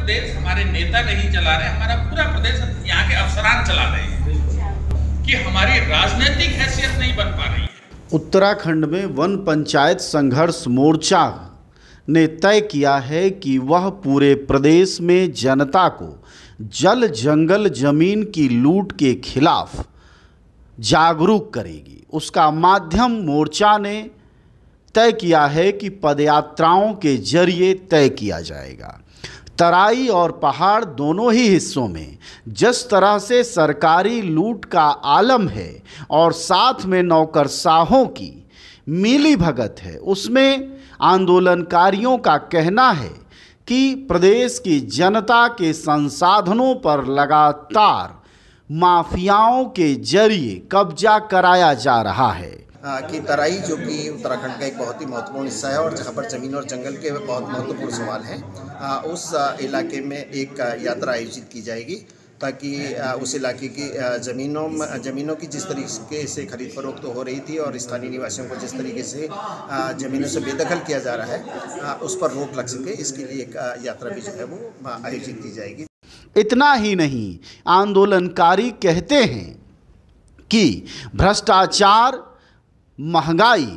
प्रदेश हमारे नेता नहीं चला रहे, हमारा पूरा प्रदेश यहाँ के अफसरान चला रहे हैं कि हमारी राजनीतिक हैसियत नहीं बन पा रही है। उत्तराखंड में वन पंचायत संघर्ष मोर्चा ने तय किया है कि वह पूरे प्रदेश में जनता को जल जंगल जमीन की लूट के खिलाफ जागरूक करेगी। उसका माध्यम मोर्चा ने तय किया है कि पदयात्राओं के जरिए तय किया जाएगा। तराई और पहाड़ दोनों ही हिस्सों में जिस तरह से सरकारी लूट का आलम है और साथ में नौकरशाहों की मिली भगत है, उसमें आंदोलनकारियों का कहना है कि प्रदेश की जनता के संसाधनों पर लगातार माफियाओं के जरिए कब्जा कराया जा रहा है। कि तराई जो कि उत्तराखंड का एक बहुत ही महत्वपूर्ण हिस्सा है और जहाँ पर ज़मीन और जंगल के बहुत महत्वपूर्ण सवाल हैं, उस इलाके में एक यात्रा आयोजित की जाएगी ताकि उस इलाके की ज़मीनों की जिस तरीके से खरीद फरोख्त हो रही थी और स्थानीय निवासियों को जिस तरीके से ज़मीनों से बेदखल किया जा रहा है, उस पर रोक लग सके, इसके लिए एक यात्रा भी जो है वो आयोजित की जाएगी। इतना ही नहीं, आंदोलनकारी कहते हैं कि भ्रष्टाचार, महंगाई,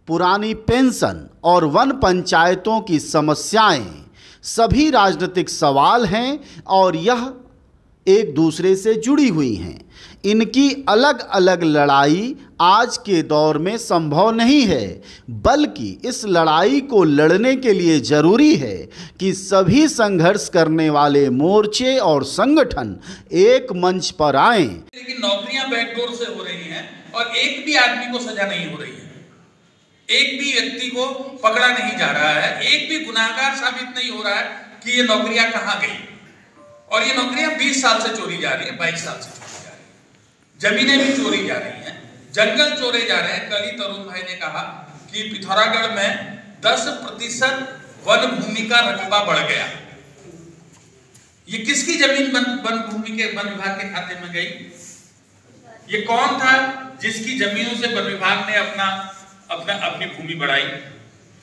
पुरानी पेंशन और वन पंचायतों की समस्याएं सभी राजनीतिक सवाल हैं और यह एक दूसरे से जुड़ी हुई हैं। इनकी अलग अलग लड़ाई आज के दौर में संभव नहीं है, बल्कि इस लड़ाई को लड़ने के लिए ज़रूरी है कि सभी संघर्ष करने वाले मोर्चे और संगठन एक मंच पर आएं। लेकिन नौकरियां बैकडोर से हो रही हैं और एक भी आदमी को सजा नहीं हो रही है, एक भी व्यक्ति को पकड़ा नहीं जा रहा है, एक भी गुनाहगार साबित नहीं हो रहा है कि ये नौकरियां कहां गई। और ये नौकरियां 20 साल से चोरी जा रही है, 22 साल से चोरी जा रही है, जमीनें भी चोरी जा रही हैं, जंगल चोरे जा रहे हैं। कल ही तरुण भाई ने कहा कि पिथौरागढ़ में 10% वन भूमि का रकबा बढ़ गया। ये किसकी जमीन वन भूमि के वन विभाग के खाते में गई? ये कौन था जिसकी जमीनों से वन विभाग ने अपनी भूमि बढ़ाई?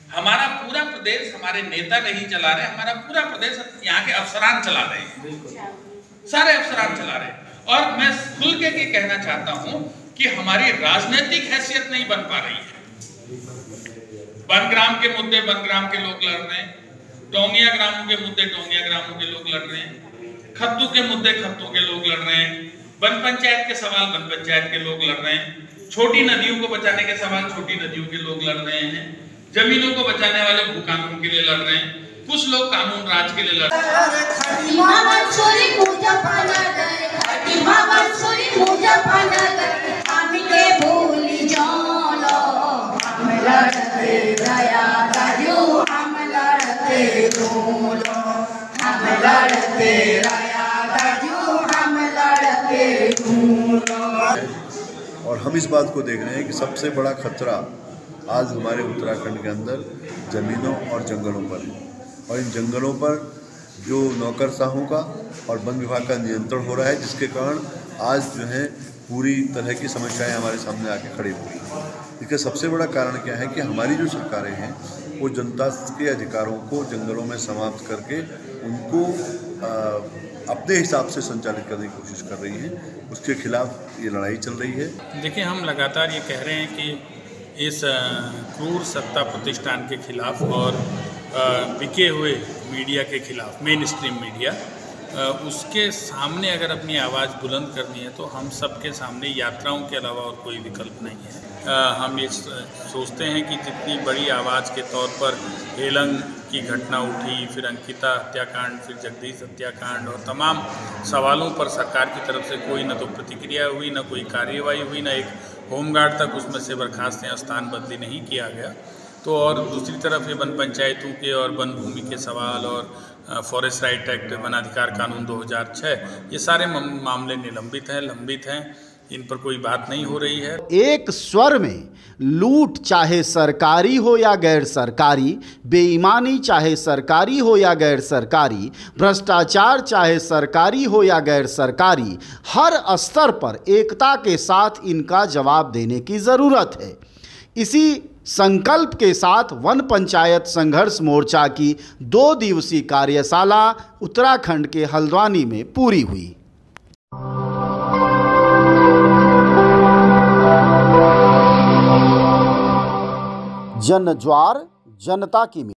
हमारा पूरा प्रदेश हमारे नेता नहीं चला रहे, हमारा पूरा प्रदेश यहाँ के अफसरान चला रहे हैं, सारे अफसरान चला रहे हैं। और मैं खुल के कहना चाहता हूँ कि हमारी राजनीतिक हैसियत नहीं बन पा रही है। बनग्राम के मुद्दे बनग्राम के लोग लड़ रहे हैं, टोंगिया ग्रामों के मुद्दे टोंगिया ग्रामों के लोग लड़ रहे हैं, खत्तू के मुद्दे खत्तू के लोग लड़ रहे हैं, वन पंचायत के सवाल वन पंचायत के लोग लड़ रहे हैं, छोटी नदियों को बचाने के सवाल छोटी नदियों के लोग लड़ रहे हैं, जमीनों को बचाने वाले भू कानून के लिए लड़ रहे हैं, कुछ लोग कानून राज के लिए लड़ रहे हैं। और हम इस बात को देख रहे हैं कि सबसे बड़ा खतरा आज हमारे उत्तराखंड के अंदर ज़मीनों और जंगलों पर है, और इन जंगलों पर जो नौकरशाहों का और वन विभाग का नियंत्रण हो रहा है, जिसके कारण आज जो है पूरी तरह की समस्याएं हमारे सामने आके खड़ी हुई हैं। इसका सबसे बड़ा कारण क्या है कि हमारी जो सरकारें हैं वो जनता के अधिकारों को जंगलों में समाप्त करके उनको अपने हिसाब से संचालित करने की कोशिश कर रही हैं। उसके खिलाफ ये लड़ाई चल रही है। देखिए, हम लगातार ये कह रहे हैं कि इस क्रूर सत्ता प्रतिष्ठान के खिलाफ और बिके हुए मीडिया के खिलाफ, मेन स्ट्रीम मीडिया, उसके सामने अगर अपनी आवाज़ बुलंद करनी है तो हम सब के सामने यात्राओं के अलावा और कोई विकल्प नहीं है। हम ये सोचते हैं कि जितनी बड़ी आवाज़ के तौर पर हेलंग की घटना उठी, फिर अंकिता हत्याकांड, फिर जगदीश हत्याकांड और तमाम सवालों पर सरकार की तरफ से कोई न तो प्रतिक्रिया हुई, न कोई कार्यवाही हुई, न एक होमगार्ड तक उसमें से बर्खास्त या स्थान बदली नहीं किया गया, तो और दूसरी तरफ ये वन पंचायतों के और वन भूमि के सवाल और फॉरेस्ट राइट एक्ट, वन अधिकार कानून 2006, ये सारे मामले निलंबित हैं, लंबित हैं, इन पर कोई बात नहीं हो रही है। एक स्वर में लूट चाहे सरकारी हो या गैर सरकारी, बेईमानी चाहे सरकारी हो या गैर सरकारी, भ्रष्टाचार चाहे सरकारी हो या गैर सरकारी, हर स्तर पर एकता के साथ इनका जवाब देने की ज़रूरत है। इसी संकल्प के साथ वन पंचायत संघर्ष मोर्चा की 2 दिवसीय कार्यशाला उत्तराखंड के हल्द्वानी में पूरी हुई। जन ज्वार जनता की